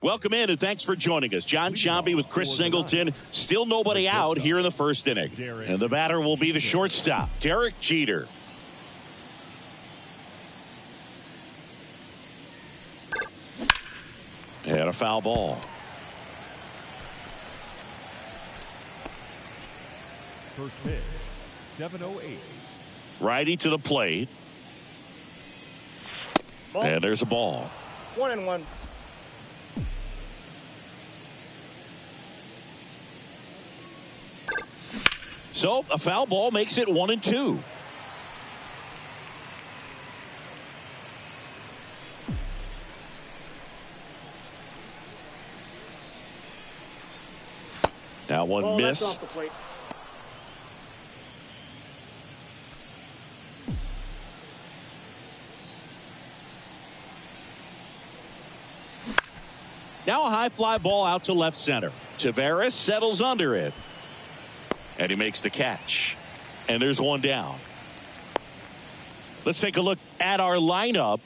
Welcome in, and thanks for joining us. John Sciambi with Chris Singleton. Still nobody out here in the first inning. And the batter will be the shortstop, Derek Jeter. And a foul ball. First pitch, 7:08. Righty to the plate. Ball. And there's a ball. 1-1. So a foul ball makes it 1-2. That one missed. Off the plate. Now a high fly ball out to left center. Taveras settles under it. And he makes the catch. And there's one down. Let's take a look at our lineup.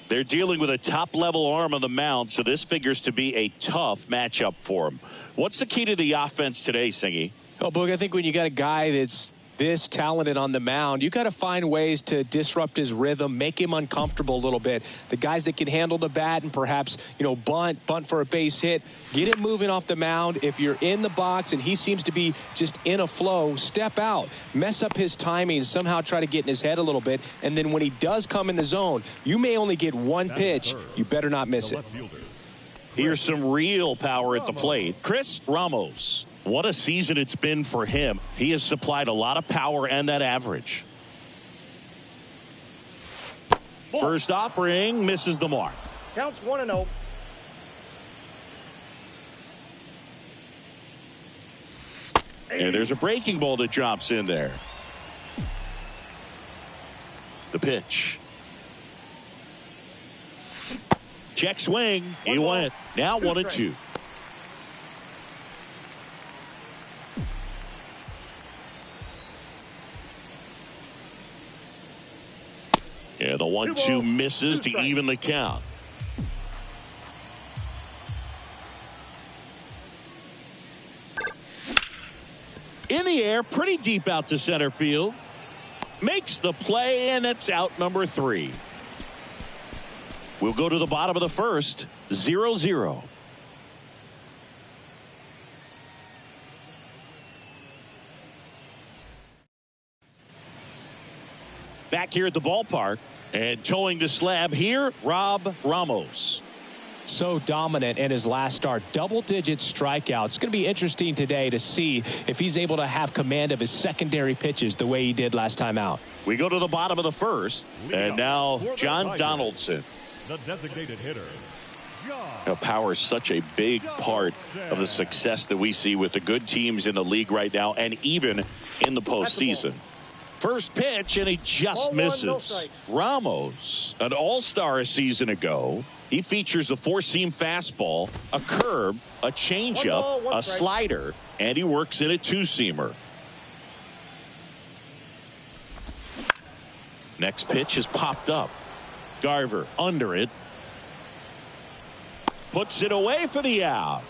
They're dealing with a top-level arm on the mound, so this figures to be a tough matchup for him. What's the key to the offense today, Singy? Oh, Boog, I think when you got a guy that's this talented on the mound, you got to find ways to disrupt his rhythm, make him uncomfortable a little bit. The guys that can handle the bat and perhaps, bunt for a base hit, get him moving off the mound. If you're in the box and he seems to be just in a flow, step out, mess up his timing, somehow try to get in his head a little bit. And then when he does come in the zone, you may only get one pitch. You better not miss it. Here's some real power at the plate. Chris Ramos. What a season it's been for him. He has supplied a lot of power and that average. First offering misses the mark. Counts 1-0. And there's a breaking ball that drops in there. The pitch. Check swing. He went. Now 1-2. Yeah, the 1-2 misses to even the count. In the air, pretty deep out to center field. Makes the play, and it's out number 3. We'll go to the bottom of the first, 0-0. Back here at the ballpark, and towing the slab here, Rob Ramos. So dominant in his last start, double-digit strikeouts. It's going to be interesting today to see if he's able to have command of his secondary pitches the way he did last time out. We go to the bottom of the first, and now John Donaldson. The designated hitter. Power is such a big part of the success that we see with the good teams in the league right now, and even in the postseason. First pitch, and he just misses. Ramos, an all-star a season ago. He features a four-seam fastball, a curve, a changeup, a slider, and he works in a two-seamer. Next pitch is popped up. Garver under it. Puts it away for the out.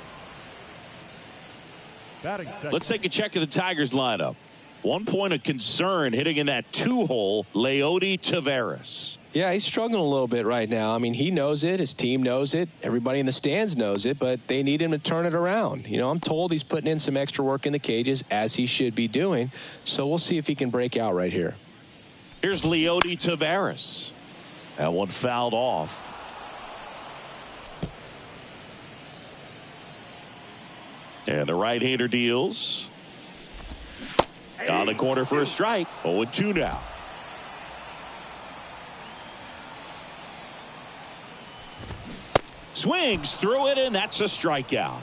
Let's take a check of the Tigers lineup. 1 point of concern hitting in that two-hole, Leody Taveras. Yeah, he's struggling a little bit right now. I mean, he knows it. His team knows it. Everybody in the stands knows it, but they need him to turn it around. I'm told he's putting in some extra work in the cages, as he should be doing. So we'll see if he can break out right here. Here's Leody Taveras. That one fouled off. And the right-hander deals. On the corner for a strike. 0-2 now. Swings through it, and that's a strikeout.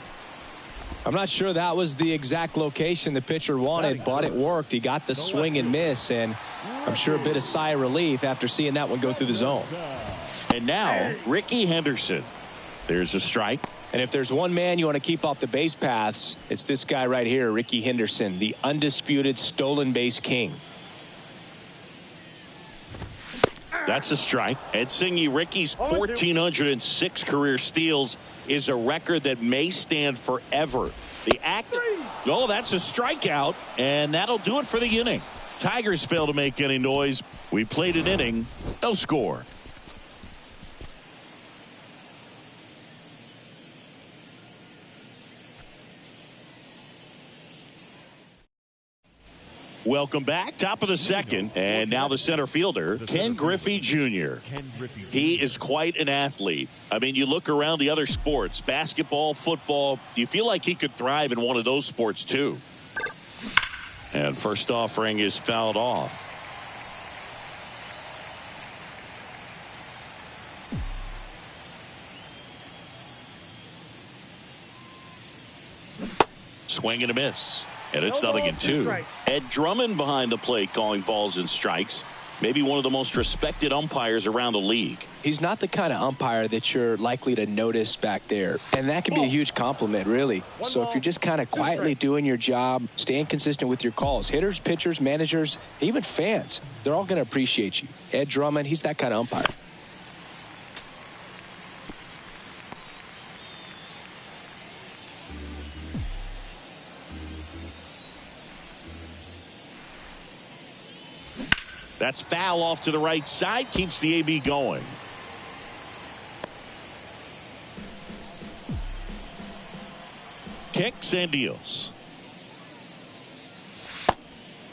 I'm not sure that was the exact location the pitcher wanted, but it worked. He got the swing and miss, and I'm sure a bit of sigh of relief after seeing that one go through the zone. And now, Ricky Henderson. There's a strike. And if there's one man you want to keep off the base paths, it's this guy right here, Ricky Henderson, the undisputed stolen base king. That's a strike. Ed Singy Ricky's 1,406 career steals is a record that may stand forever. The act. Oh, that's a strikeout, and that'll do it for the inning. Tigers fail to make any noise. We played an inning, no score. Welcome back. Top of the second, and now the center fielder, Ken Griffey Jr. He is quite an athlete. I mean, you look around the other sports, basketball, football, you feel like he could thrive in one of those sports too. And first offering is fouled off. Swing and a miss. And it's 0-2. Ed Drummond behind the plate calling balls and strikes. Maybe one of the most respected umpires around the league. He's not the kind of umpire that you're likely to notice back there. And that can be a huge compliment, really. So if you're just kind of quietly doing your job, staying consistent with your calls, hitters, pitchers, managers, even fans, they're all going to appreciate you. Ed Drummond, he's that kind of umpire. That's foul off to the right side. Keeps the AB going. Kicks and deals.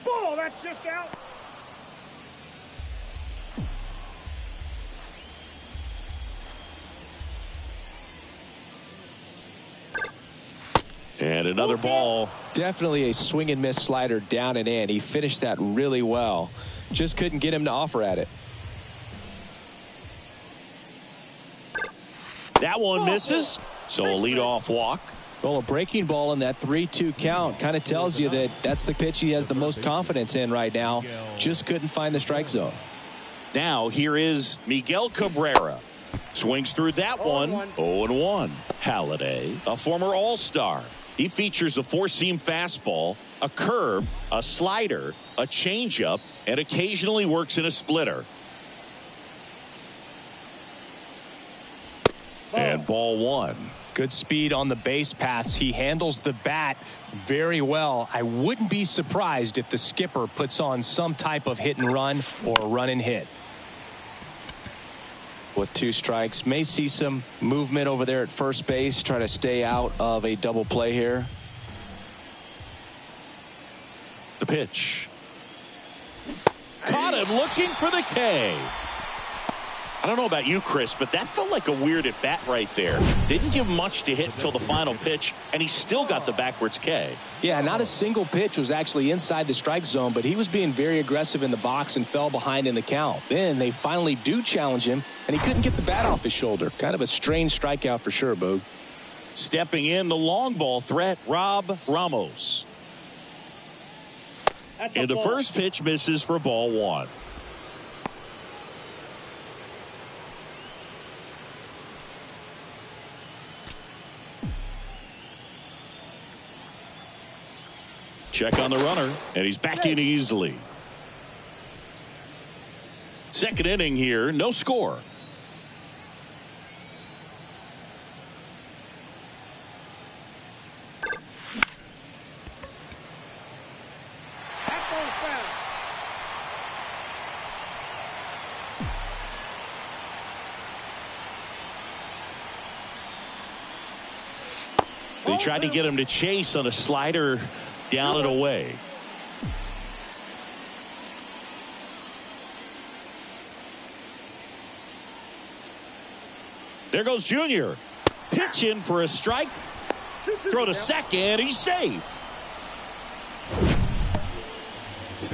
Ball, that's just out. And another ball. Definitely a swing and miss slider down and in. He finished that really well. Just couldn't get him to offer at it. That one misses. So a leadoff walk. Well, a breaking ball in that 3-2 count kind of tells you that that's the pitch he has the most confidence in right now. Just couldn't find the strike zone. Now here is Miguel Cabrera. Swings through that one. 0-1. Halladay, a former All-Star. He features a four-seam fastball, a curve, a slider, a changeup, and occasionally works in a splitter. And ball one. Good speed on the base paths. He handles the bat very well. I wouldn't be surprised if the skipper puts on some type of hit and run or run and hit. With 2 strikes, may see some movement over there at first base, try to stay out of a double play here. The pitch. Caught him looking for the K. I don't know about you, Chris, but that felt like a weird at bat right there. Didn't give much to hit until the final pitch, and he still got the backwards K. Yeah, not a single pitch was actually inside the strike zone, but he was being very aggressive in the box and fell behind in the count. Then they finally do challenge him, and he couldn't get the bat off his shoulder. Kind of a strange strikeout for sure, Boog. Stepping in, the long ball threat, Rob Ramos. And the first pitch misses for ball one. Check on the runner, and he's back in easily. Second inning here, no score. They tried to get him to chase on a slider down and away. There goes Junior. Pitch in for a strike. Throw to second. He's safe.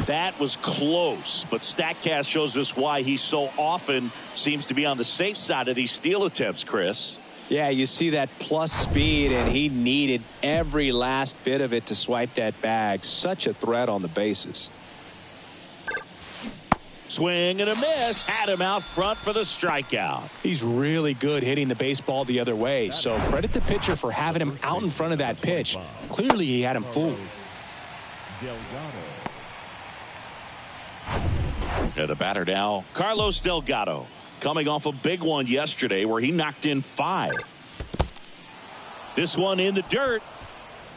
That was close, but StatCast shows us why he so often seems to be on the safe side of these steal attempts, Chris. Yeah, you see that plus speed, and he needed every last bit of it to swipe that bag. Such a threat on the bases. Swing and a miss. Had him out front for the strikeout. He's really good hitting the baseball the other way, so credit the pitcher for having him out in front of that pitch. Clearly, he had him fooled. And the batter now, Carlos Delgado, coming off a big one yesterday where he knocked in 5. This one in the dirt,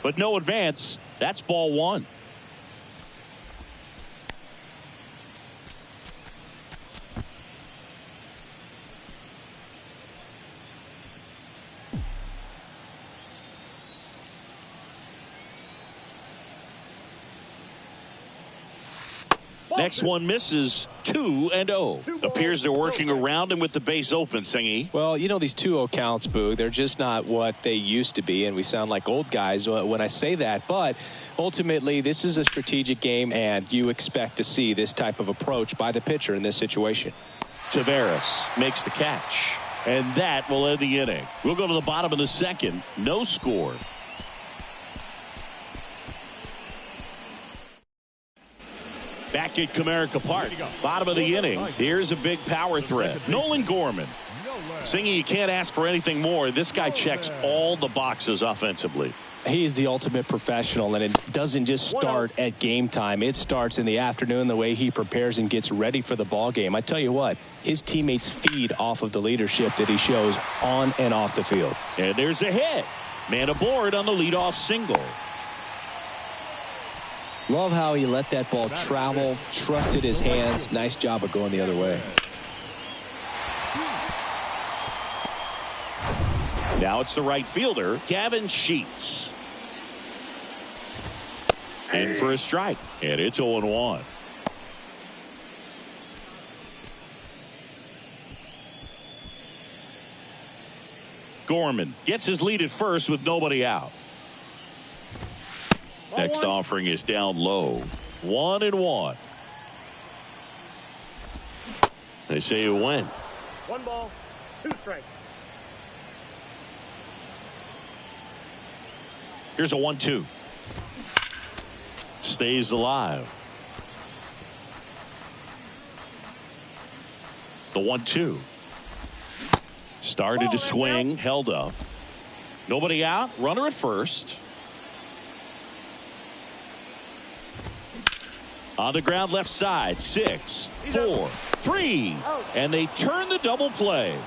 but no advance. That's ball 1. Next one misses. 2-0. Appears they're working around him with the base open, Singy. Well, you know, these 2-0 counts, Boo, they're just not what they used to be, and we sound like old guys when I say that. But ultimately, this is a strategic game, and you expect to see this type of approach by the pitcher in this situation. Taveras makes the catch, and that will end the inning. We'll go to the bottom of the second. No score. Back at Comerica Park, bottom of the inning. Here's a big power threat. Nolan Gorman. Singy, you can't ask for anything more. This guy checks all the boxes offensively. He's the ultimate professional, and it doesn't just start at game time. It starts in the afternoon, the way he prepares and gets ready for the ball game. I tell you what, his teammates feed off of the leadership that he shows on and off the field. And there's a hit. Man aboard on the leadoff single. Love how he let that ball travel, trusted his hands. Nice job of going the other way. Now it's the right fielder, Gavin Sheets. In for a strike, and it's 0-1. Gorman gets his lead at first with nobody out. Next offering is down low. 1-1. They say you win. 1 ball, 2 strikes. Here's a 1-2. Stays alive. The 1-2. Started to swing, held up. Nobody out, runner at first. On the ground left side, 6, 4, 3, and they turn the double play.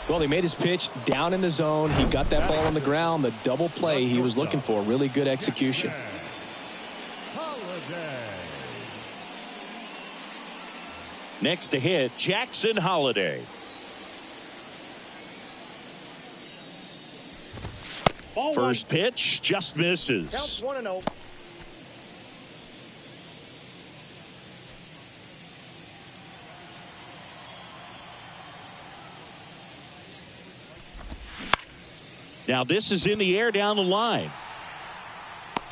Well, he made his pitch down in the zone. He got that ball on the ground. The double play he was looking for. Really good execution. Next to hit, Jackson Holiday. First pitch just misses. Counts 1-0. Now this is in the air down the line.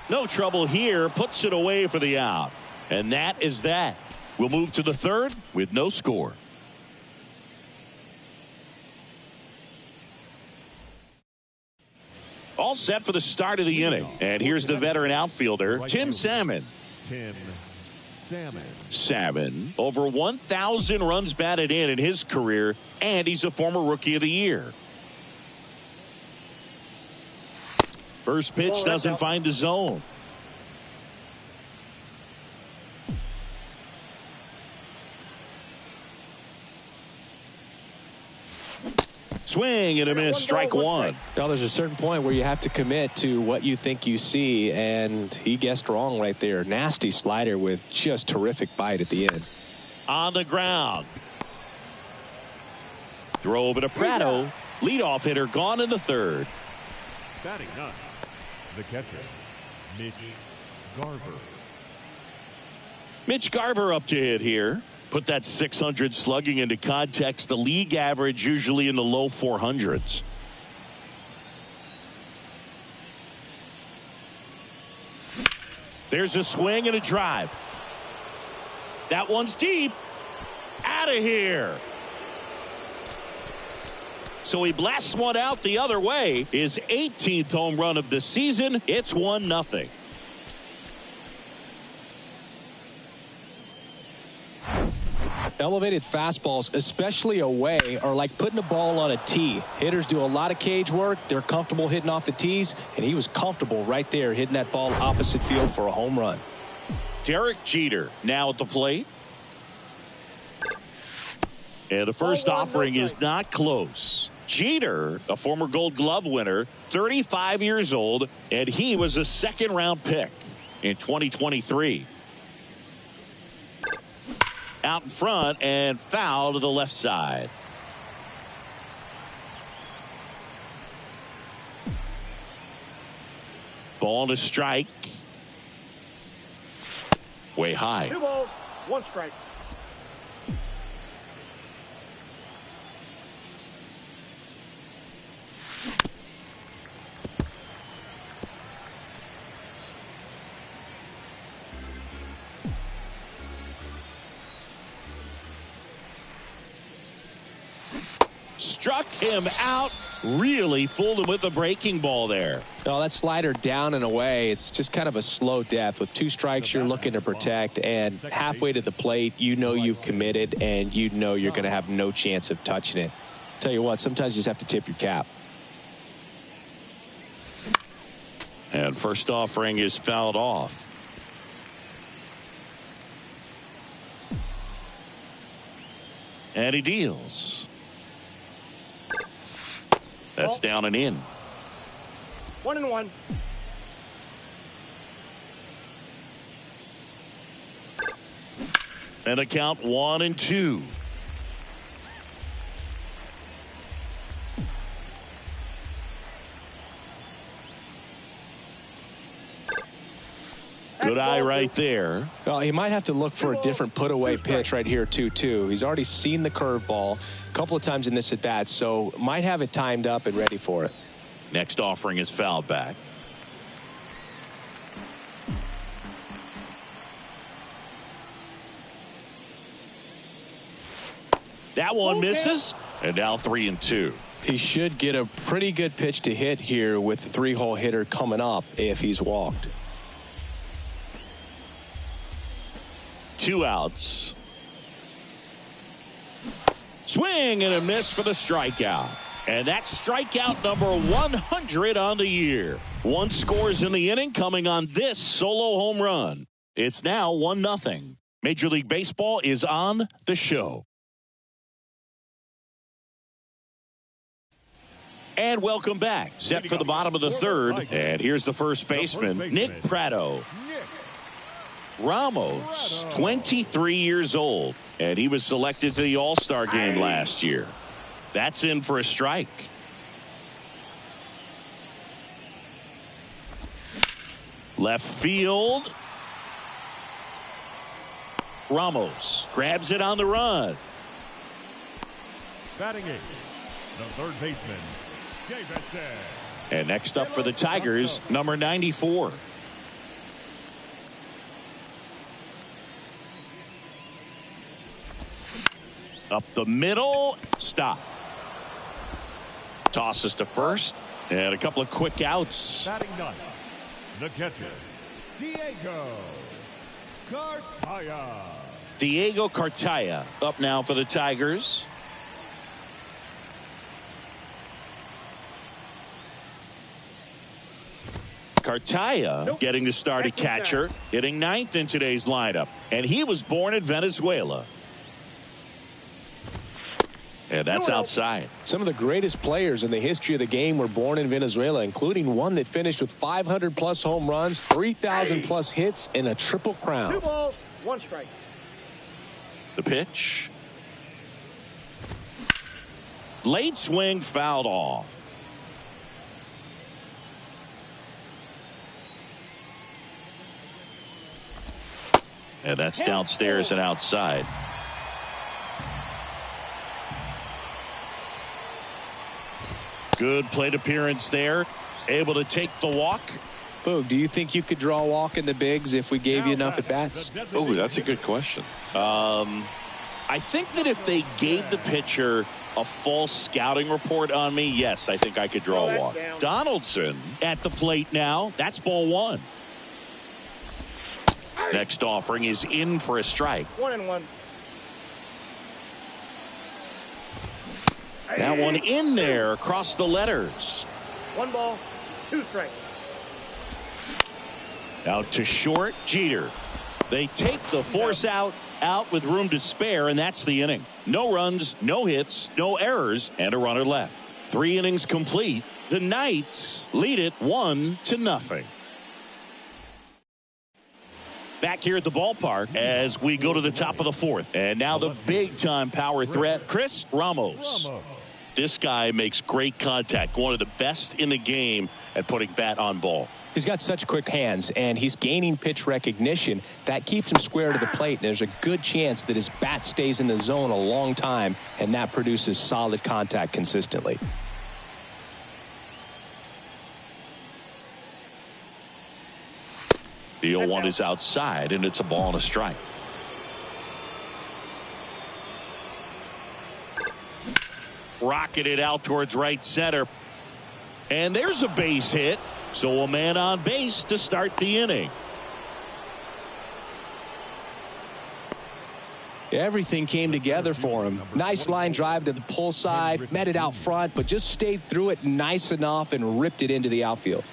No trouble here. Puts it away for the out. And that is that. We'll move to the third with no score. All set for the start of the inning. And here's the veteran outfielder, Tim Salmon. Salmon, over 1,000 runs batted in his career, and he's a former Rookie of the Year. First pitch doesn't find the zone. Swing and a miss, strike 1. Well, there's a certain point where you have to commit to what you think you see, and he guessed wrong right there. Nasty slider with just terrific bite at the end. On the ground. Throw over to Prado. Leadoff hitter gone in the third. Batting 9, the catcher, Mitch Garver. Mitch Garver up to hit here. Put that 600 slugging into context. The league average usually in the low 400s. There's a swing and a drive. That one's deep. Out of here. So he blasts one out the other way. His 18th home run of the season. It's 1-0. Elevated fastballs, especially away, are like putting a ball on a tee. Hitters do a lot of cage work. They're comfortable hitting off the tees, and he was comfortable right there hitting that ball opposite field for a home run. Derek Jeter now at the plate. And the first offering is not close. Jeter, a former Gold Glove winner, 35 years old, and he was a second-round pick in 2023. Out in front and foul to the left side. Ball to strike. Way high. 2 balls, 1 strike. Struck him out. Really fooled him with the breaking ball there. Oh, that slider down and away. It's just kind of a slow death. With 2 strikes, you're looking to protect, and halfway to the plate, you know you've committed, and you know you're going to have no chance of touching it. Tell you what, sometimes you just have to tip your cap. And first offering is fouled off. And he deals. That's down and in. 1-1. And a count 1-2. Good eye right there. Well, he might have to look for a different put-away pitch right here, 2-2. He's already seen the curveball a couple of times in this at-bat, so might have it timed up and ready for it. Next offering is fouled back. That one misses, and now 3-2. He should get a pretty good pitch to hit here with the 3-hole hitter coming up if he's walked. 2 outs. Swing and a miss for the strikeout. And that's strikeout number 100 on the year. 1 scores in the inning coming on this solo home run. It's now 1-0. Major League Baseball is on the show. And welcome back. Set for the bottom of the 3rd. And here's the first baseman, Nick Pratto. Ramos, 23 years old, and he was selected to the All-Star game last year. That's in for a strike. Left field. Ramos grabs it on the run. Batting 8, the 3rd baseman, Davidson. And next up for the Tigers, number 94. Up the middle. Stop. Tosses to first. And a couple of quick outs. Batting 9th, the catcher, Diego Cartaya. Diego Cartaya up now for the Tigers. Cartaya getting the start at catcher, hitting 9th in today's lineup. And he was born in Venezuela. And that's outside. Some of the greatest players in the history of the game were born in Venezuela, including one that finished with 500-plus home runs, 3,000-plus hits, and a triple crown. 2 balls, 1 strike. The pitch. Late swing, fouled off. And that's downstairs and outside. Good plate appearance there. Able to take the walk. Boog, do you think you could draw a walk in the bigs if we gave you enough at-bats? Oh, that's a good question. I think that if they gave the pitcher a false scouting report on me, yes, I think I could draw a walk. Donaldson at the plate now. That's ball 1. Next offering is in for a strike. 1-1. That one in there across the letters. 1 ball, 2 strikes. Out to short, Jeter. They take the force out with room to spare, and that's the inning. No runs, no hits, no errors, and a runner left. 3 innings complete. The Knights lead it 1-0. Back here at the ballpark as we go to the top of the 4th. And now the big-time power threat, Chris Ramos. This guy makes great contact, one of the best in the game at putting bat on ball. He's got such quick hands, and he's gaining pitch recognition. That keeps him square to the plate, and there's a good chance that his bat stays in the zone a long time, and that produces solid contact consistently. The 0-1 is outside, and it's a ball and a strike. Rocketed out towards right center. And there's a base hit. So a man on base to start the inning. Everything came together for him. Nice line drive to the pull side, met it out front, but just stayed through it nice enough and ripped it into the outfield.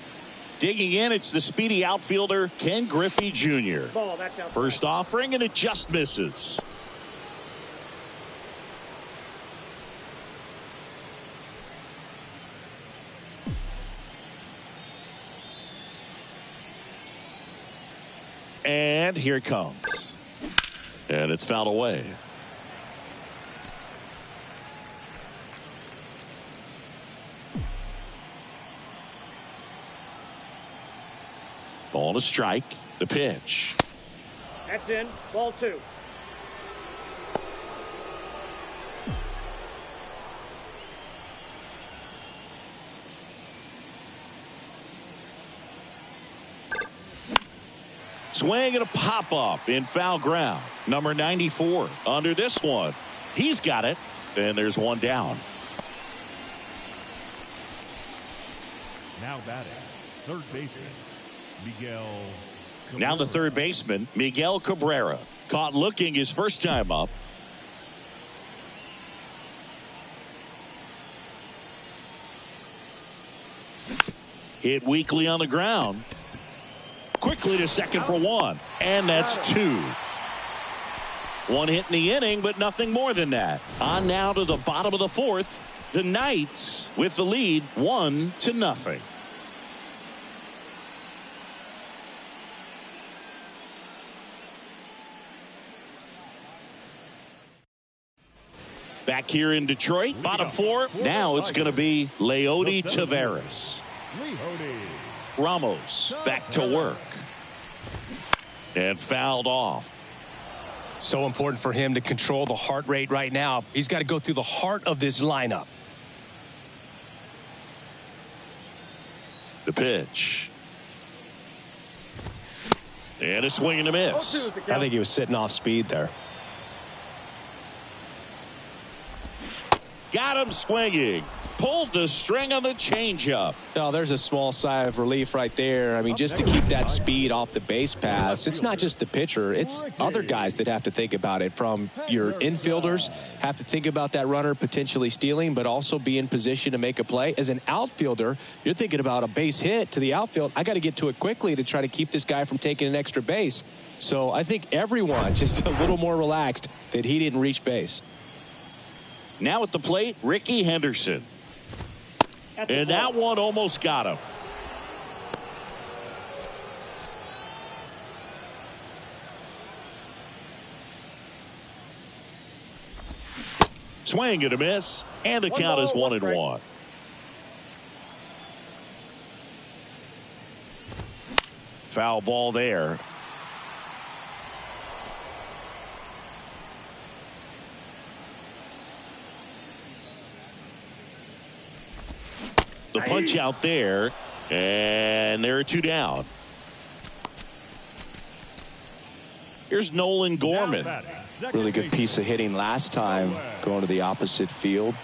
Digging in, it's the speedy outfielder, Ken Griffey Jr. That's outside. First offering, and it just misses. And here it comes. And it's fouled away. Ball to strike. The pitch. That's in. Ball 2. Swing and a pop-up in foul ground. Number 94 under this one. He's got it. And there's one down. Now batting, third baseman, Miguel Cabrera. Now the third baseman, Miguel Cabrera. Caught looking his first time up. Hit weakly on the ground. Quickly to second for 1. And that's 2. 1 hit in the inning, but nothing more than that. On now to the bottom of the 4th. The Knights with the lead 1-0. Back here in Detroit, bottom 4. Now it's going to be Leody Taveras. Ramos back to work. And fouled off. So important for him to control the heart rate right now. He's got to go through the heart of this lineup. The pitch. And a swing and a miss. I think he was sitting off speed there. Got him swinging. Pulled the string on the changeup. Oh, there's a small sigh of relief right there. I mean, just to keep that speed off the base paths. It's not just the pitcher. It's other guys that have to think about it. From your infielders have to think about that runner potentially stealing, but also be in position to make a play. As an outfielder, you're thinking about a base hit to the outfield. I got to get to it quickly to try to keep this guy from taking an extra base. So I think everyone just a little more relaxed that he didn't reach base. Now at the plate, Ricky Henderson. And that one almost got him. Swing and a miss. And the count is 1-1. Foul ball there. The punch out there, and there are 2 down. Here's Nolan Gorman. Really good piece of hitting last time, going to the opposite field.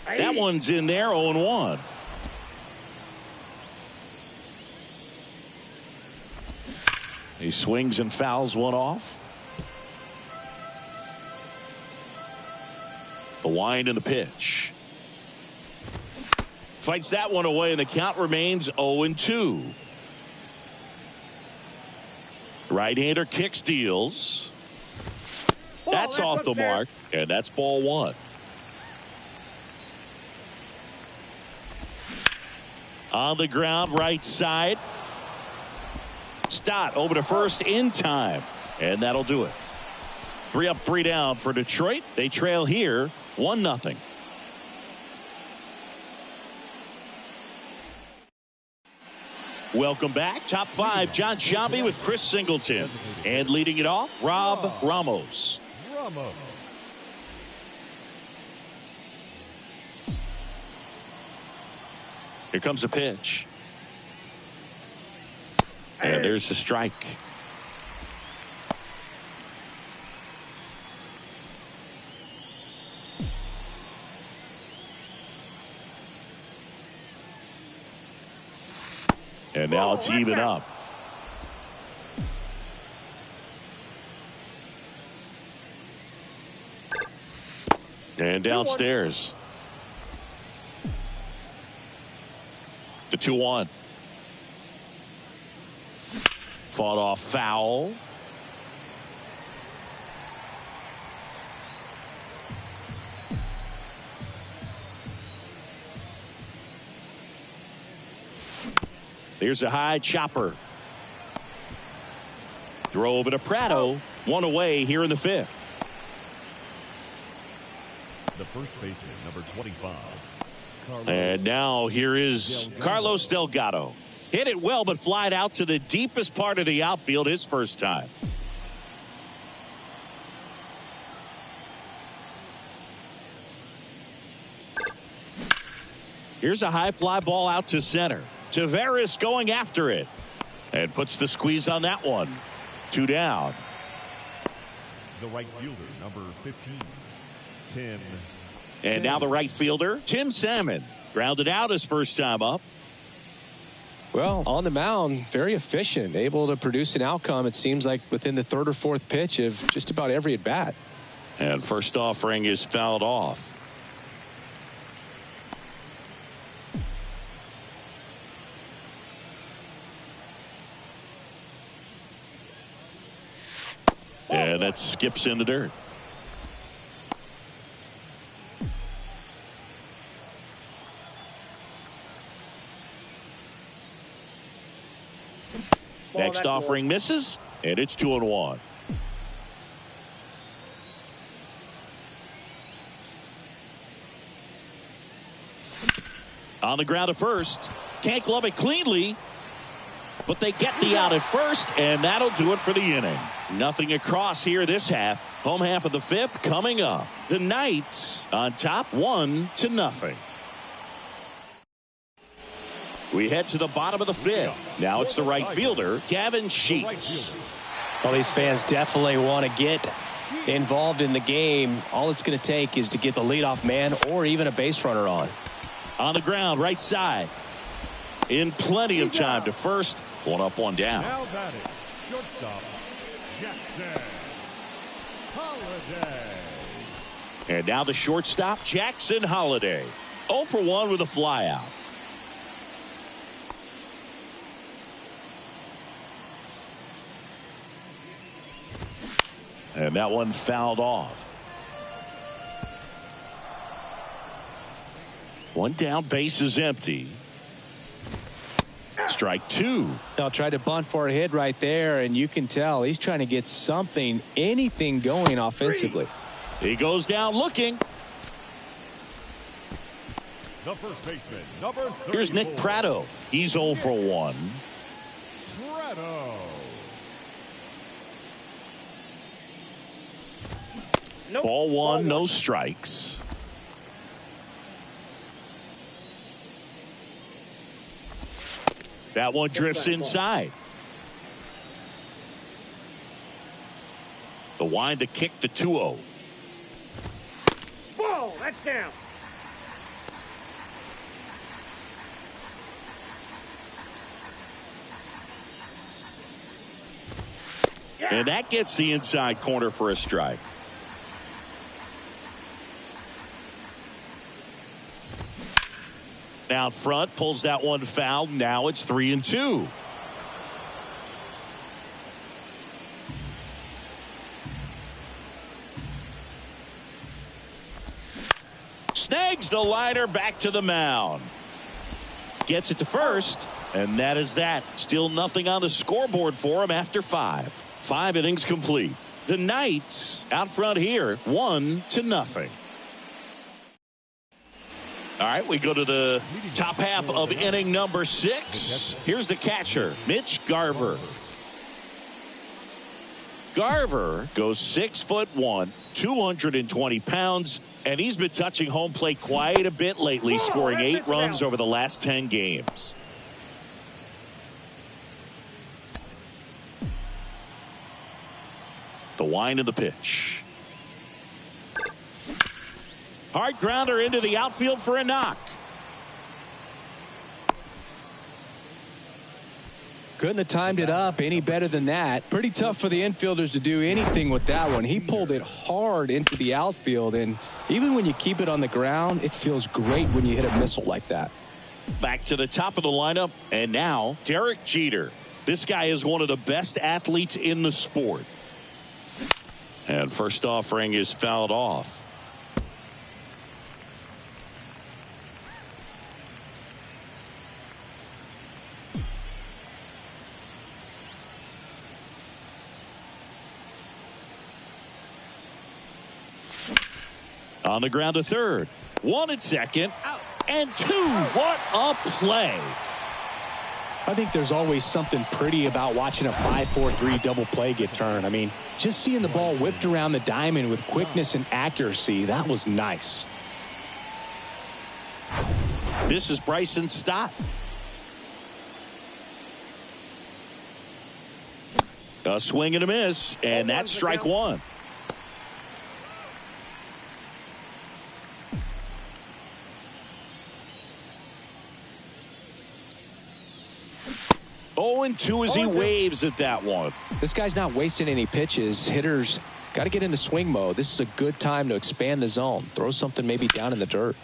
That one's in there, 0-1. He swings and fouls one off. The wind and the pitch. Fights that one away, and the count remains 0-2. Right-hander kick steals. That's off the mark, and that's ball one. On the ground, right side. Stott over to first in time, and that'll do it. 3 up, 3 down for Detroit. They trail here 1-0. Welcome back. Top 5, John Sciambi with Chris Singleton. And leading it off, Rob Ramos. Here comes the pitch. And there's the strike. And now it's even up. And downstairs. The 2-1. Fought off foul. Here's a high chopper. Throw over to Prado. 1 away here in the 5th. The first baseman, number 25. And now here is Carlos Delgado. Hit it well, but flied out to the deepest part of the outfield his first time. Here's a high fly ball out to center. Taveras going after it. And puts the squeeze on that one. 2 down. The right fielder, number 15, Tim. And now the right fielder, Tim Salmon. Grounded out his first time up. Well, on the mound, very efficient, able to produce an outcome, it seems like, within the 3rd or 4th pitch of just about every at-bat. And first offering is fouled off. And that skips in the dirt. Next offering misses, and it's 2-1. On the ground at first. Can't glove it cleanly, but they get the out at first, and that'll do it for the inning. Nothing across here this half. Home half of the 5th coming up. The Knights on top 1-0. We head to the bottom of the 5th. Now it's the right fielder, Gavin Sheets. Well, these fans definitely want to get involved in the game. All it's going to take is to get the leadoff man or even a base runner on. On the ground, right side. In plenty of time to first. 1 up, 1 down. Now batting, shortstop, Jackson Holiday. And now the shortstop, Jackson Holiday. 0 for 1 with a flyout. And that one fouled off. 1 down, base is empty. Strike 2. They'll try to bunt for a hit right there, and you can tell he's trying to get something, anything going offensively. He goes down looking. The first baseman, number 34. Here's Nick Prado. He's 0 for 1. Prado. Nope. Ball 1, no strikes. That one drifts inside. The wind to kick the 2-0. Ball, that's down. And that gets the inside corner for a strike. Out front, pulls that one foul. Now it's 3-2. snags the liner back to the mound. Gets it to first, and that is that. Still nothing on the scoreboard for him after 5. 5 innings complete. The Knights out front here, 1-0. All right, we go to the top half of inning number 6. Here's the catcher, Mitch Garver. Garver goes 6'1", 220 pounds, and he's been touching home plate quite a bit lately, scoring 8 runs over the last 10 games. The wind of the pitch. Hard grounder into the outfield for a knock. Couldn't have timed it up any better than that. Pretty tough for the infielders to do anything with that one. He pulled it hard into the outfield, and even when you keep it on the ground, it feels great when you hit a missile like that. Back to the top of the lineup, and now Derek Jeter. This guy is one of the best athletes in the sport. And first offering is fouled off. On the ground to third. 1 at second. And 2. What a play. I think there's always something pretty about watching a 5-4-3 double play get turned. I mean, just seeing the ball whipped around the diamond with quickness and accuracy, that was nice. This is Bryson Stott. A swing and a miss, and that's strike 1. And 2 as he waves at that one. This guy's not wasting any pitches. Hitters got to get into swing mode. This is a good time to expand the zone. Throw something maybe down in the dirt.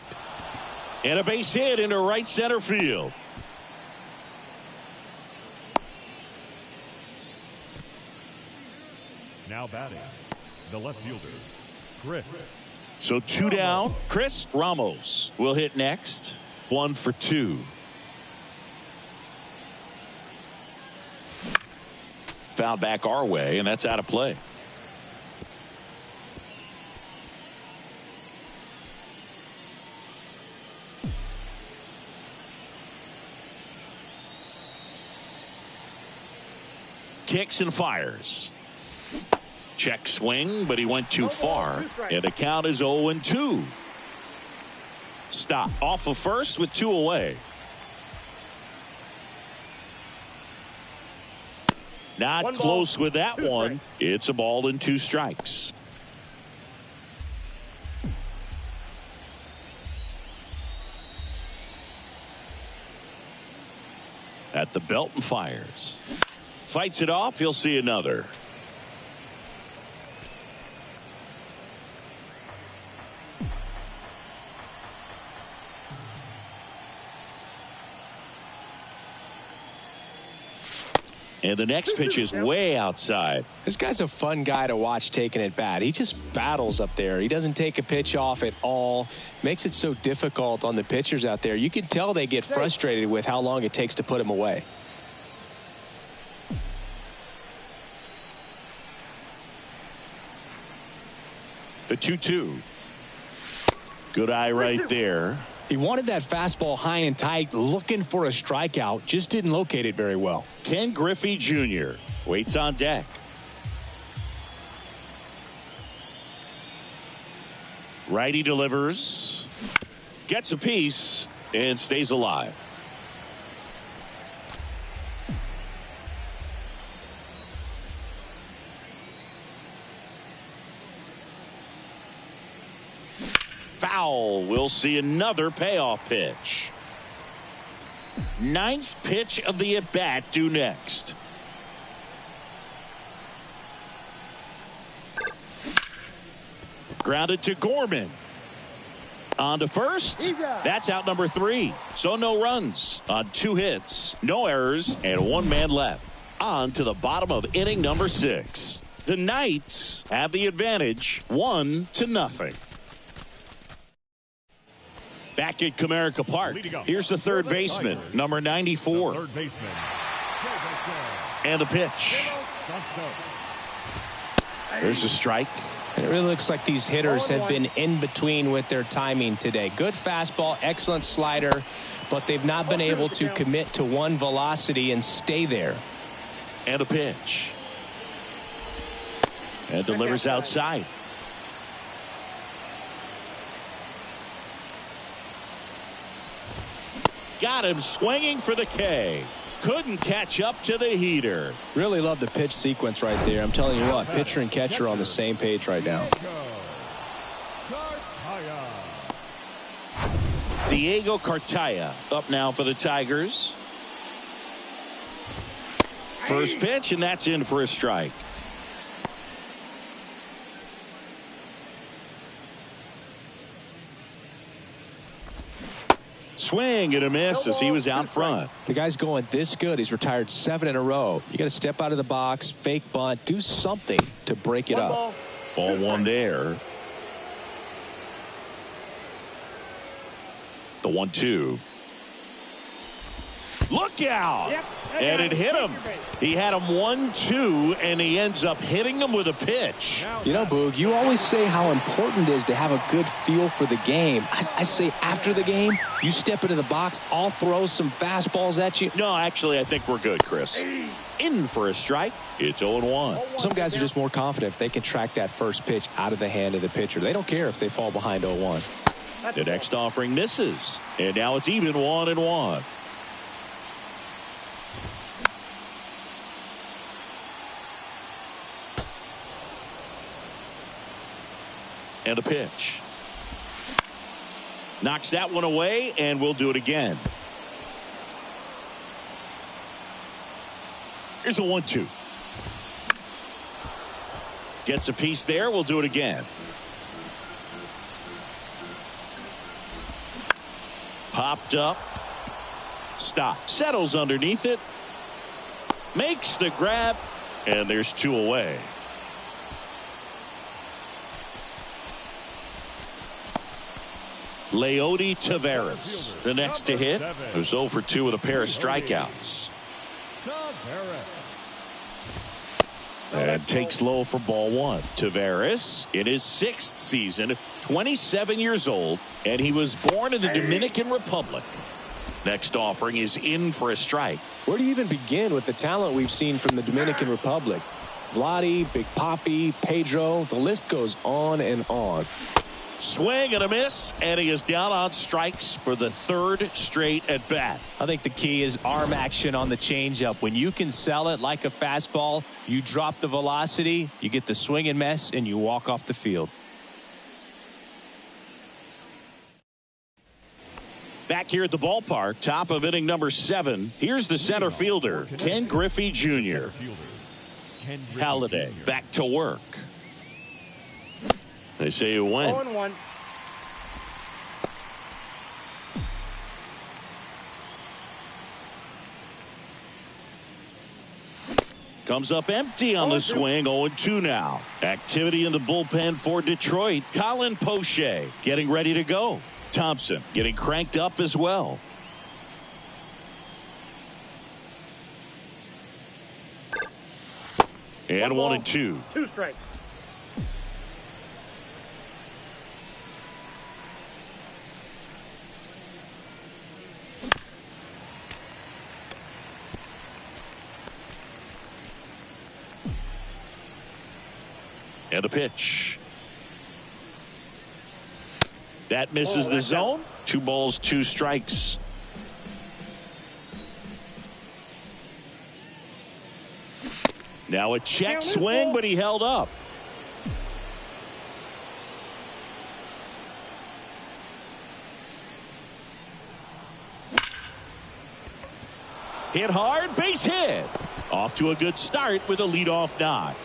And a base hit into right center field. Now batting, the left fielder, Chris. So 2 down. Chris Ramos will hit next. 1 for 2. Foul back our way, and that's out of play. Kicks and fires. Check swing, but he went too far, and the count is 0-2. Stop off of first with 2 away. Not close with that one. It's a ball and 2 strikes. At the belt and fires. Fights it off. He'll see another. And the next pitch is way outside. This guy's a fun guy to watch taking it bat. He just battles up there. He doesn't take a pitch off at all. Makes it so difficult on the pitchers out there. You can tell they get frustrated with how long it takes to put him away. The 2-2. Good eye right there. He wanted that fastball high and tight, looking for a strikeout. Just didn't locate it very well. Ken Griffey Jr. waits on deck. Righty delivers. Gets a piece and stays alive. Foul. We'll see another payoff pitch. 9th pitch of the at-bat due next. Grounded to Gorman. On to first. That's out number 3. So no runs on 2 hits, no errors, and 1 man left. On to the bottom of inning number 6. The Knights have the advantage, 1-0. Back at Comerica Park. Here's the third baseman, number 94. Third baseman. And the pitch. There's a strike. And it really looks like these hitters have been in between with their timing today. Good fastball, excellent slider, but they've not been able to commit to one velocity and stay there. And a pitch. And delivers outside. Got him swinging for the K. Couldn't catch up to the heater. Really love the pitch sequence right there. I'm telling you what, pitcher and catcher are on the same page right now. Diego Cartaya up now for the Tigers. First pitch, and that's in for a strike. Swing and a miss as he was out front. The guy's going this good. He's retired 7 in a row. You got to step out of the box, fake bunt, do something to break it up. Ball one there. The 1-2. Look out! Yep, and it hit him. He had him 1-2, and he ends up hitting him with a pitch. You know, Boog, you always say how important it is to have a good feel for the game. I say after the game, you step into the box, I'll throw some fastballs at you. No, actually, I think we're good, Chris. In for a strike. It's 0-1. Some guys are just more confident if they can track that first pitch out of the hand of the pitcher. They don't care if they fall behind 0-1. The next offering misses, and now it's even 1-1. And a pitch. Knocks that one away, and we'll do it again. Here's a 1-2. Gets a piece there. We'll do it again. Popped up. Stop. Settles underneath it. Makes the grab. And there's 2 away. Leody Taveras, the next to hit, who's 0 for 2 with a pair of strikeouts. And takes low for ball 1. Taveras in his 6th season, 27 years old, and he was born in the Dominican Republic. Next offering is in for a strike. Where do you even begin with the talent we've seen from the Dominican Republic? Vladdy, Big Papi, Pedro, the list goes on and on. Swing and a miss, and he is down on strikes for the 3rd straight at bat. I think the key is arm action on the changeup. When you can sell it like a fastball, you drop the velocity, you get the swing and miss, and you walk off the field. Back here at the ballpark, top of inning number 7. Here's the center fielder, Ken Griffey Jr. Halliday back to work. They say you win. 0-1. Comes up empty on the swing. 0-2 now. Activity in the bullpen for Detroit. Colin Poche getting ready to go. Thompson getting cranked up as well. And 1-2. 2 strikes. And a pitch. That misses the zone. 2 balls, 2 strikes. Now a check swing, but he held up. Hit hard, base hit. Off to a good start with a leadoff knock.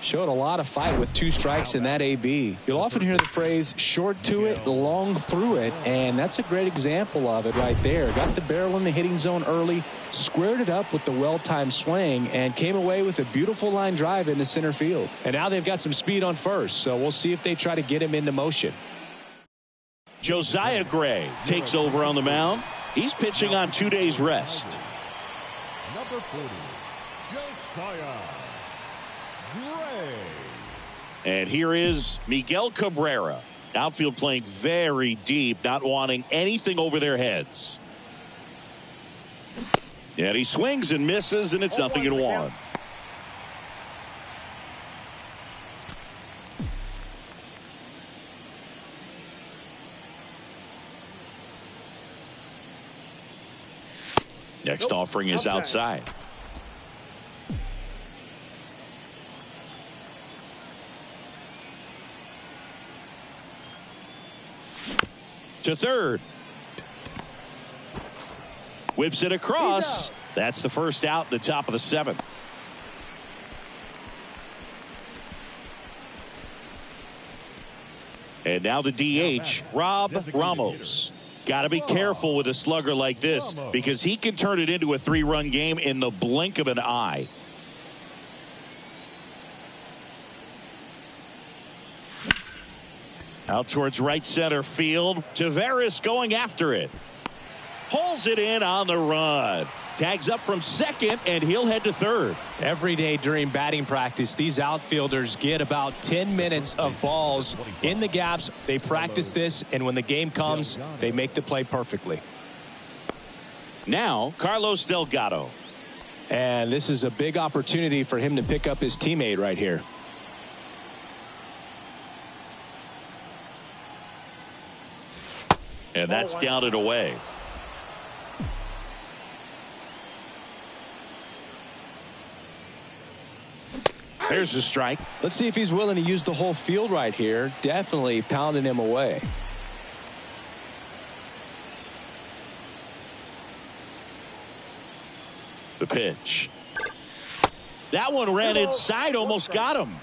Showed a lot of fight with 2 strikes in that AB. You'll often hear the phrase short to it, long through it, and that's a great example of it right there. Got the barrel in the hitting zone early, squared it up with the well-timed swing, and came away with a beautiful line drive into center field. And now they've got some speed on first, so we'll see if they try to get him into motion. Josiah Gray takes over on the mound. He's pitching on 2 days rest. Number 40, Josiah Gray. And here is Miguel Cabrera. Outfield playing very deep, not wanting anything over their heads. And he swings and misses, and it's 0-1. Next offering is outside. To third. Whips it across. That's the first out, the top of the 7th. And now the DH, Rob Ramos. Got to be careful with a slugger like this because he can turn it into a 3-run game in the blink of an eye. Out towards right center field. Taveras going after it. Pulls it in on the run. Tags up from second, and he'll head to third. Every day during batting practice, these outfielders get about 10 minutes of balls in the gaps. They practice this, and when the game comes, they make the play perfectly. Now, Carlos Delgado. And this is a big opportunity for him to pick up his teammate right here. And that's down and away. There's a strike. Let's see if he's willing to use the whole field right here. Definitely pounding him away. The pitch. That one ran inside, almost got him.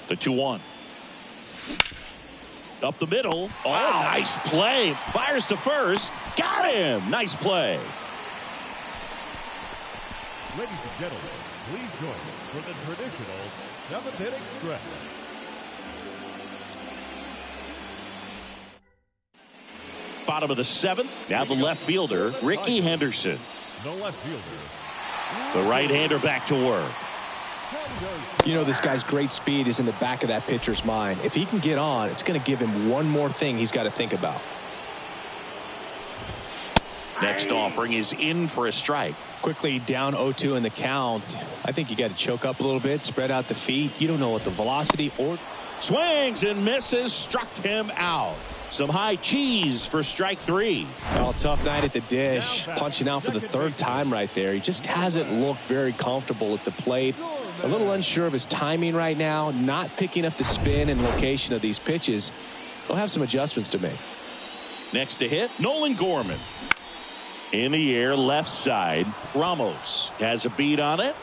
The 2-1. Up the middle. Oh, wow. Nice play. Fires to first. Got him. Nice play. Ladies and gentlemen, please join us for the traditional 7th inning stretch. Bottom of the 7th. Now the left fielder, Ricky Henderson. The left fielder. The right-hander back to work. You know, this guy's great speed is in the back of that pitcher's mind. If he can get on, it's going to give him one more thing he's got to think about. Next offering is in for a strike. Quickly down 0-2 in the count. I think you got to choke up a little bit, spread out the feet. You don't know what the velocity or... Swings and misses, struck him out. Some high cheese for strike 3. Well, tough night at the dish. Punching out for the 3rd time right there. He just hasn't looked very comfortable at the plate. A little unsure of his timing right now. Not picking up the spin and location of these pitches. He'll have some adjustments to make. Next to hit, Nolan Gorman. In the air, left side. Ramos has a beat on it.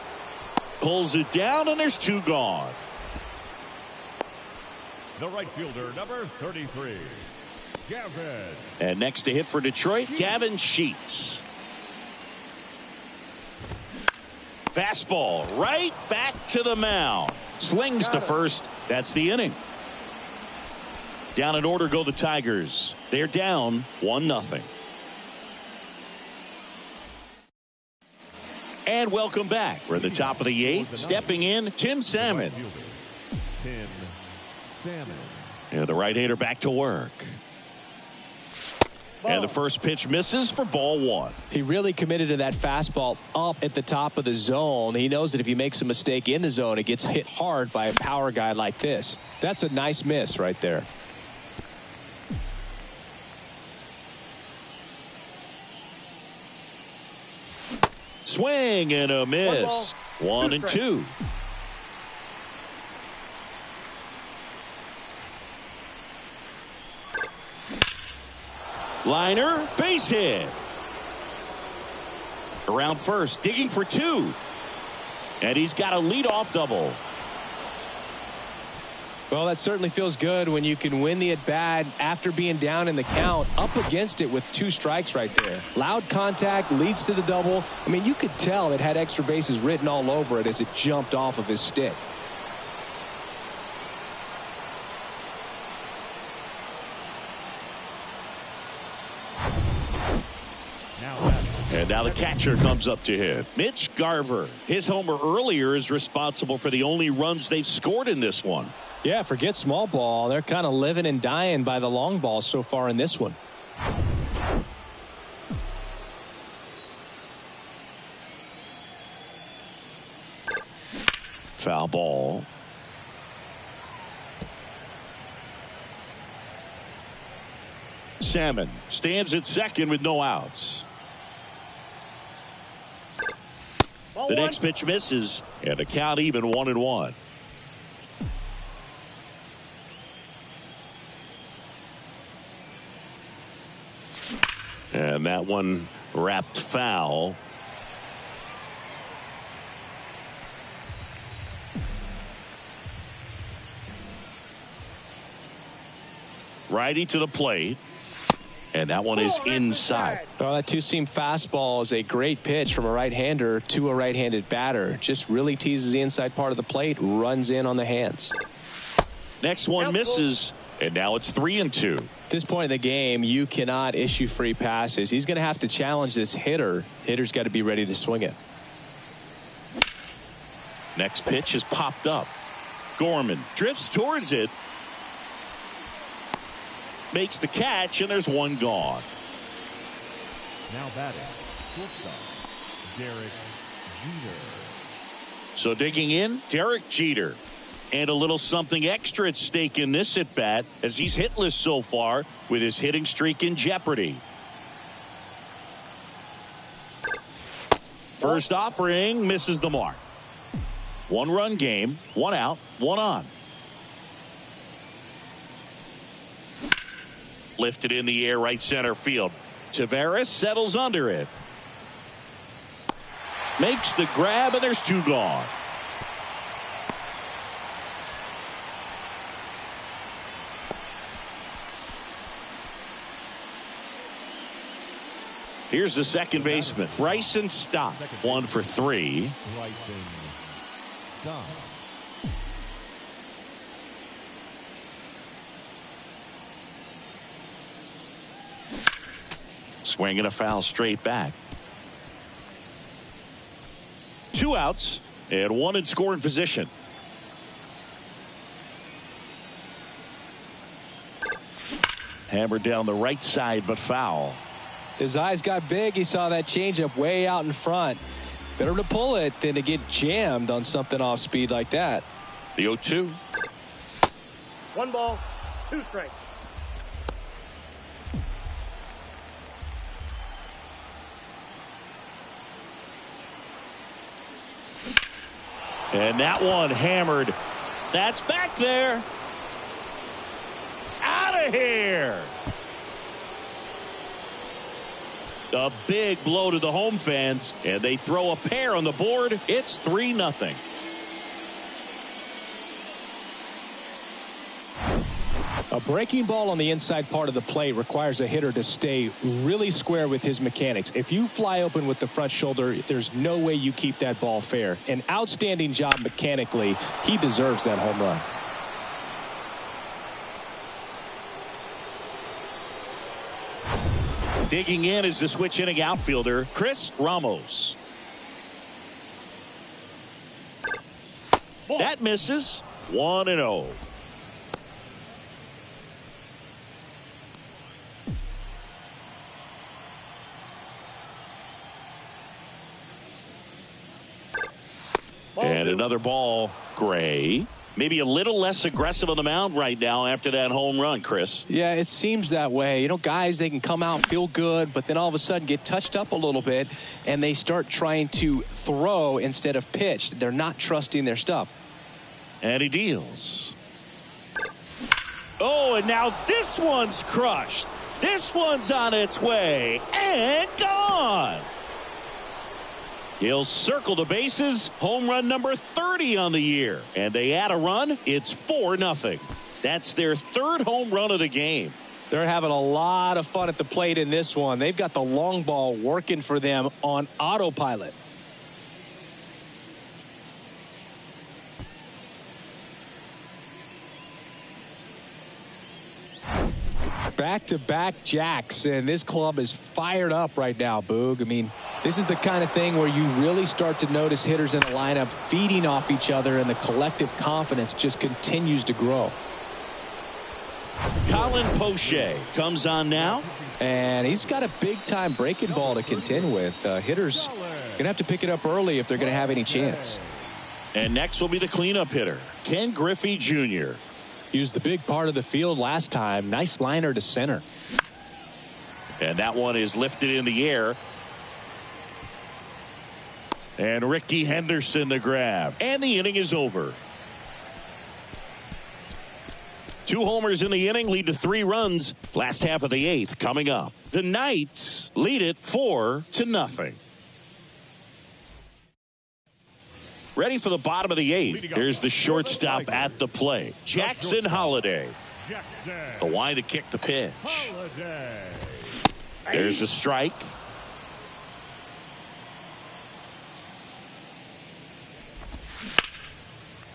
Pulls it down, and there's 2 gone. The right fielder, number 33, Gavin. And next to hit for Detroit, Gavin Sheets. Fastball right back to the mound. Slings to first. That's the inning. Down in order go the Tigers. They're down 1-0. And welcome back. We're at the top of the 8th. Stepping in, Tim Salmon. Tim Salmon. And the right-hander back to work. And the first pitch misses for ball 1. He really committed to that fastball up at the top of the zone. He knows that if he makes a mistake in the zone, it gets hit hard by a power guy like this. That's a nice miss right there. Swing and a miss. 1-2. Liner, base hit. Around first, digging for two. And he's got a leadoff double. Well, that certainly feels good when you can win the at-bat after being down in the count, up against it with 2 strikes right there. Loud contact leads to the double. I mean, you could tell it had extra bases written all over it as it jumped off of his stick. And now the catcher comes up to hit. Mitch Garver. His homer earlier is responsible for the only runs they've scored in this one. Yeah, forget small ball. They're kind of living and dying by the long ball so far in this one. Foul ball. Salmon stands at second with no outs. The next pitch misses, and the count even 1-1. And that one wrapped foul. Righty to the plate. And that one is inside. Well, that two-seam fastball is a great pitch from a right-hander to a right-handed batter. Just really teases the inside part of the plate, runs in on the hands. Next one misses, and now it's 3-2. At this point in the game, you cannot issue free passes. He's going to have to challenge this hitter. Hitter's got to be ready to swing it. Next pitch is popped up. Gorman drifts towards it. Makes the catch, and there's one gone. Now batting, shortstop, Derek Jeter. So digging in, Derek Jeter. And a little something extra at stake in this at bat as he's hitless so far with his hitting streak in jeopardy. First offering misses the mark. 1-run game, 1 out, 1 on. Lifted in the air, right center field. Tavares settles under it. Makes the grab, and there's 2 gone. Here's the second baseman, Bryson Stott. 1 for 3. Bryson Stott. Swinging a foul straight back. 2 outs and 1 in scoring position. Hammered down the right side, but foul. His eyes got big. He saw that changeup way out in front. Better to pull it than to get jammed on something off speed like that. The 0-2. 1 ball, 2 strikes. And that one hammered. That's back there. Out of here. A big blow to the home fans, and they throw a pair on the board. It's 3-0. A breaking ball on the inside part of the plate requires a hitter to stay really square with his mechanics. If you fly open with the front shoulder, there's no way you keep that ball fair. An outstanding job mechanically. He deserves that home run. Digging in is the switch inning outfielder, Chris Ramos. That misses. 1-0. And another ball, Gray. Maybe a little less aggressive on the mound right now after that home run, Chris. Yeah, it seems that way. You know, guys, they can come out, feel good, but then all of a sudden get touched up a little bit, and they start trying to throw instead of pitch. They're not trusting their stuff. And he deals. Oh, and now this one's crushed. This one's on its way and gone. He'll circle the bases. Home run number 30 on the year. And they add a run. It's 4-0. That's their third home run of the game. They're having a lot of fun at the plate in this one. They've got the long ball working for them on autopilot. Back-to-back jacks, and this club is fired up right now, Boog. I mean, this is the kind of thing where you really start to notice hitters in the lineup feeding off each other, and the collective confidence just continues to grow. Colin Poche comes on now. And he's got a big-time breaking ball to contend with. Hitters going to have to pick it up early if they're going to have any chance. And next will be the cleanup hitter, Ken Griffey Jr. He was the big part of the field last time. Nice liner to center. And that one is lifted in the air. And Ricky Henderson the grab. And the inning is over. 2 homers in the inning lead to 3 runs. Last half of the 8th coming up. The Knights lead it 4-0. Ready for the bottom of the 8th. Here's the shortstop at the plate, Jackson Holliday. The line to kick the pitch. There's a strike.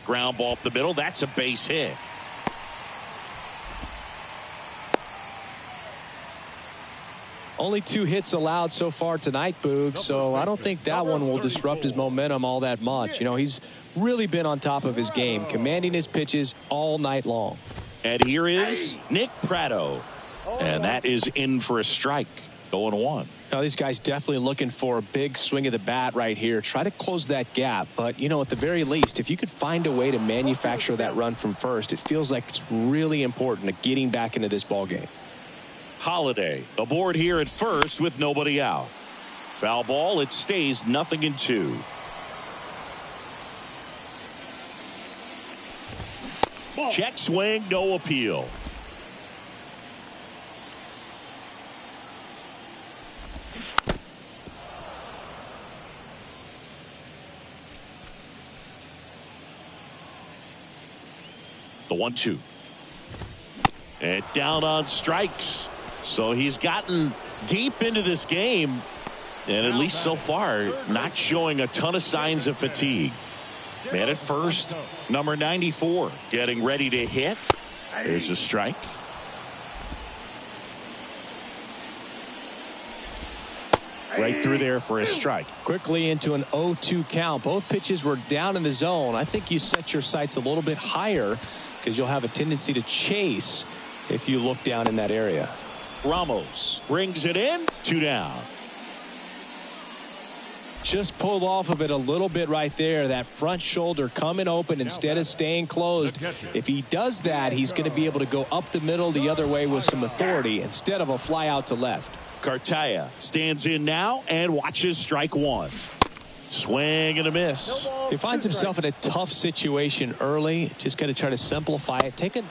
Ground ball up the middle. That's a base hit. Only 2 hits allowed so far tonight, Boog, so I don't think that one will disrupt his momentum all that much. You know, he's really been on top of his game, commanding his pitches all night long. And here is Nick Pratto. And that is in for a strike. 0-1. Now, these guys definitely looking for a big swing of the bat right here. Try to close that gap. But, you know, at the very least, if you could find a way to manufacture that run from first, it feels like it's really important to getting back into this ball game. Holliday aboard here at first with nobody out. Foul ball. It stays 0-2. Check swing, no appeal. The 1-2. And down on strikes. So he's gotten deep into this game, and at least so far not showing a ton of signs of fatigue. Man at first, number 94 getting ready to hit. There's a strike. Right through there for a strike. Quickly into an 0-2 count. Both pitches were down in the zone. I think you set your sights a little bit higher because you'll have a tendency to chase if you look down in that area. Ramos brings it in. 2 down. Just pulled off of it a little bit right there. That front shoulder coming open instead of staying closed. If he does that, he's going to be able to go up the middle the other way with some authority instead of a fly out to left. Cartaya stands in now and watches strike 1. Swing and a miss. He finds himself in a tough situation early. Just got to try to simplify it.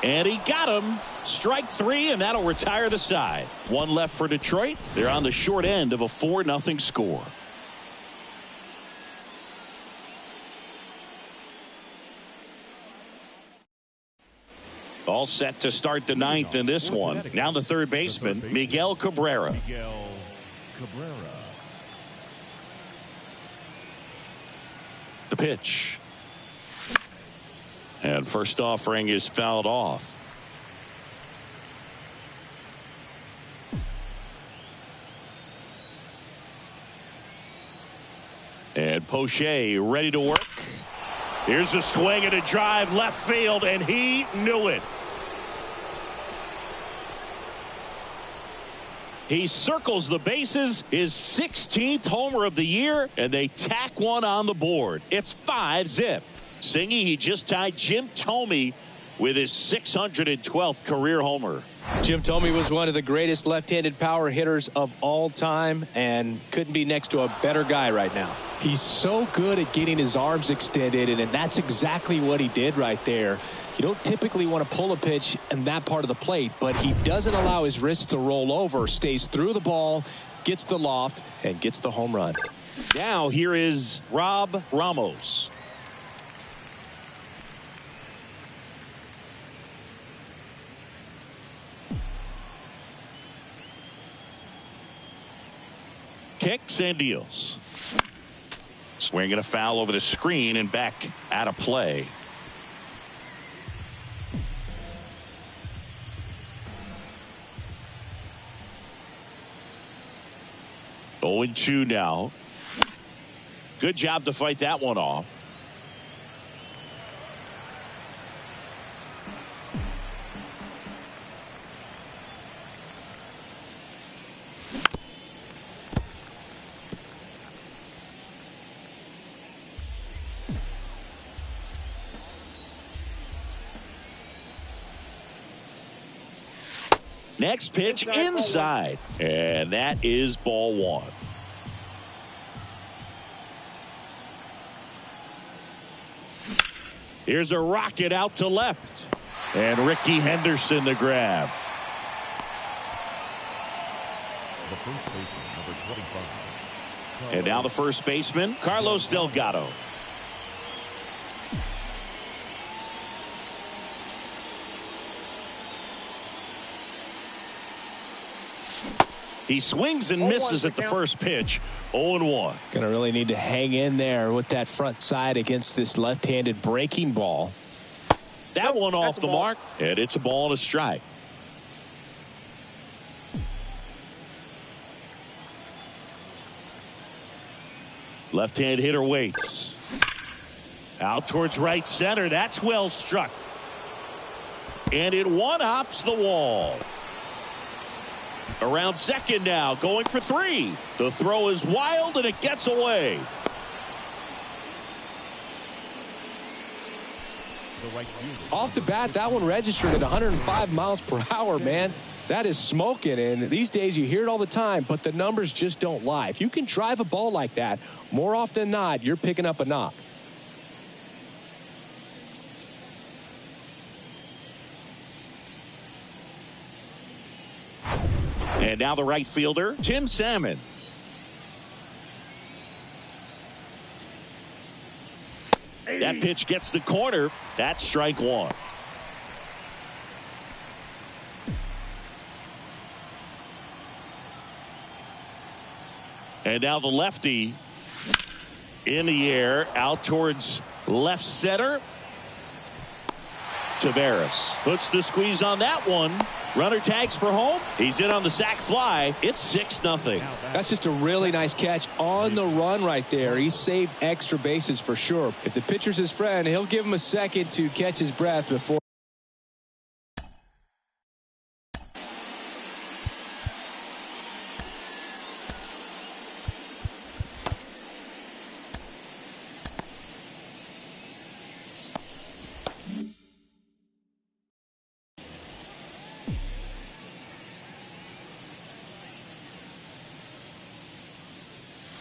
And he got him. Strike 3, and that'll retire the side. 1 left for Detroit. They're on the short end of a 4-0 score. All set to start the 9th in this one. Now the third baseman, Miguel Cabrera. The pitch. And first offering is fouled off. And Poche ready to work. Here's a swing and a drive left field, and he knew it. He circles the bases, his 16th homer of the year, and they tack one on the board. It's 5-0. Singy, he just tied Jim Thome with his 612th career homer. Jim Thome was one of the greatest left-handed power hitters of all time and couldn't be next to a better guy right now. He's so good at getting his arms extended, and that's exactly what he did right there. You don't typically want to pull a pitch in that part of the plate, but he doesn't allow his wrists to roll over, stays through the ball, gets the loft, and gets the home run. Now here is Rob Ramos. Kicks and deals. Swinging a foul over the screen and back out of play. Oh, and 2 now. Good job to fight that one off. Next pitch inside, and that is ball 1. Here's a rocket out to left, and Ricky Henderson the grab. The first baseman, number 25. And now the first baseman, Carlos Delgado. He swings and misses at the first pitch. 0-1. Gonna really need to hang in there with that front side against this left-handed breaking ball. That one off the mark, and it's a ball and a strike. Left-hand hitter waits. Out towards right center. That's well struck. And it one-hops the wall. Around second now, going for 3. The throw is wild, and it gets away. Off the bat, that one registered at 105 miles per hour, man. That is smoking, and these days you hear it all the time, but the numbers just don't lie. If you can drive a ball like that, more often than not, you're picking up a knock. And now the right fielder, Tim Salmon. That pitch gets the corner. That's strike 1. And now the lefty in the air out towards left center. Taveras puts the squeeze on that one. Runner tags for home. He's in on the sac fly. It's 6-0. That's just a really nice catch on the run right there. He saved extra bases for sure. If the pitcher's his friend, he'll give him a second to catch his breath before.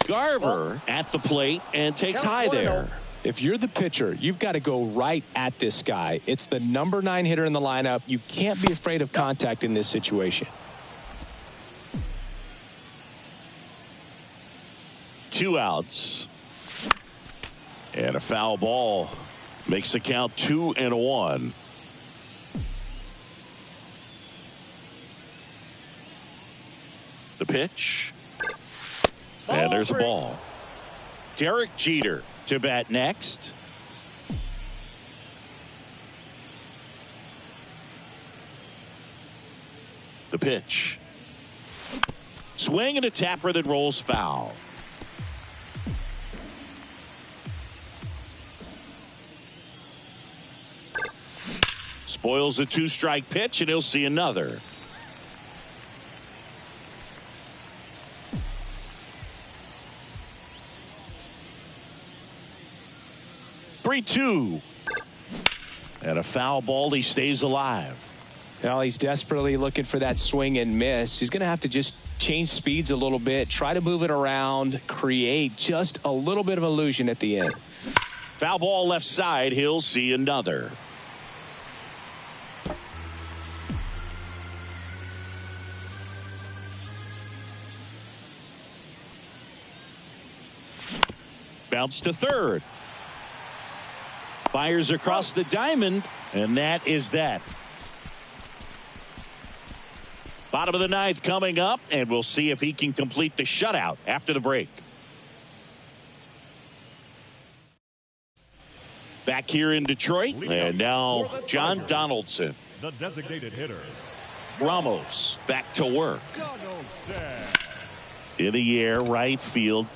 Garver at the plate and takes high there. If you're the pitcher, you've got to go right at this guy. It's the number 9 hitter in the lineup. You can't be afraid of contact in this situation. 2 outs. And a foul ball makes the count 2-1. The pitch. And there's a ball. Derek Jeter to bat next. The pitch. Swing and a tapper that rolls foul. Spoils a 2-strike pitch, and he'll see another. And a foul ball, he stays alive. Well, he's desperately looking for that swing and miss. He's going to have to just change speeds a little bit, try to move it around, create just a little bit of illusion at the end. Foul ball left side. He'll see another. Bounce to third. Fires across the diamond, and that is that. Bottom of the ninth coming up, and we'll see if he can complete the shutout after the break. Back here in Detroit, and now John Donaldson. The designated hitter. Ramos back to work. In the air, right field.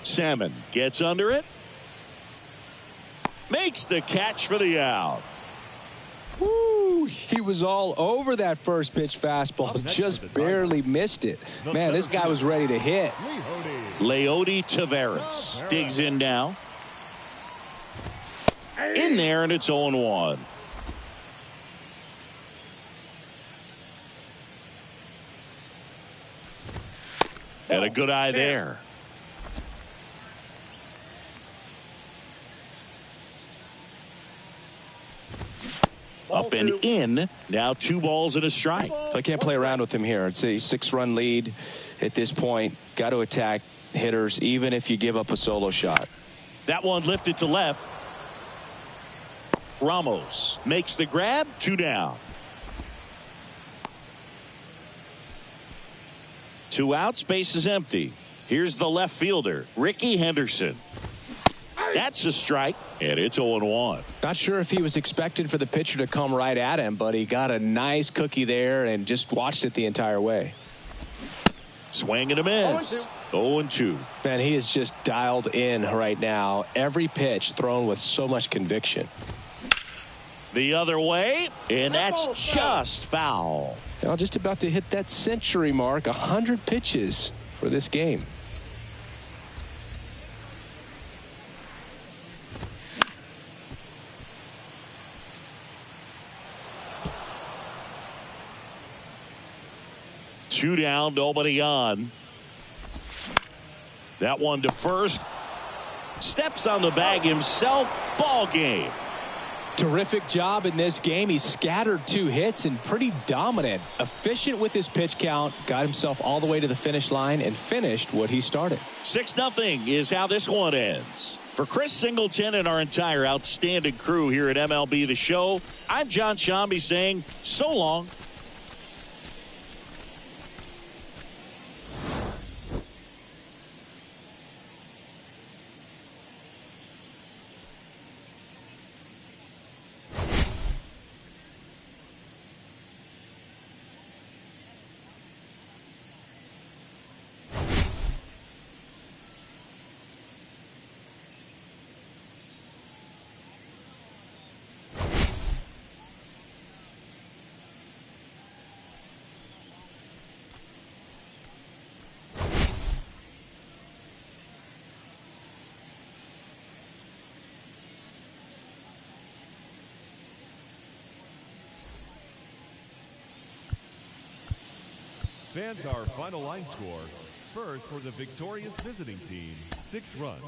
Salmon gets under it. Makes the catch for the out. Woo, he was all over that first pitch fastball, just barely missed it. Man, this guy was ready to hit. Leody Taveras digs in now. In there, and it's 0-1. And a good eye there. Up and in. Now 2 balls and a strike. I can't play around with him here. It's a 6-run lead at this point. Got to attack hitters even if you give up a solo shot. That one lifted to left. Ramos makes the grab. 2 down. 2 outs. Base is empty. Here's the left fielder, Ricky Henderson. That's a strike, and it's 0-1. Not sure if he was expected for the pitcher to come right at him, but he got a nice cookie there and just watched it the entire way. Swing and a miss. 0-2. Man, he is just dialed in right now. Every pitch thrown with so much conviction. The other way, and that's just foul. Now just about to hit that century mark, 100 pitches for this game. Two down, nobody on. That one to first. Steps on the bag himself. Ball game. Terrific job in this game. He scattered 2 hits and pretty dominant. Efficient with his pitch count. Got himself all the way to the finish line and finished what he started. 6-0 is how this one ends. For Chris Singleton and our entire outstanding crew here at MLB The Show, I'm John Shambi saying so long. Fans, our final line score. First for the victorious visiting team, 6 runs.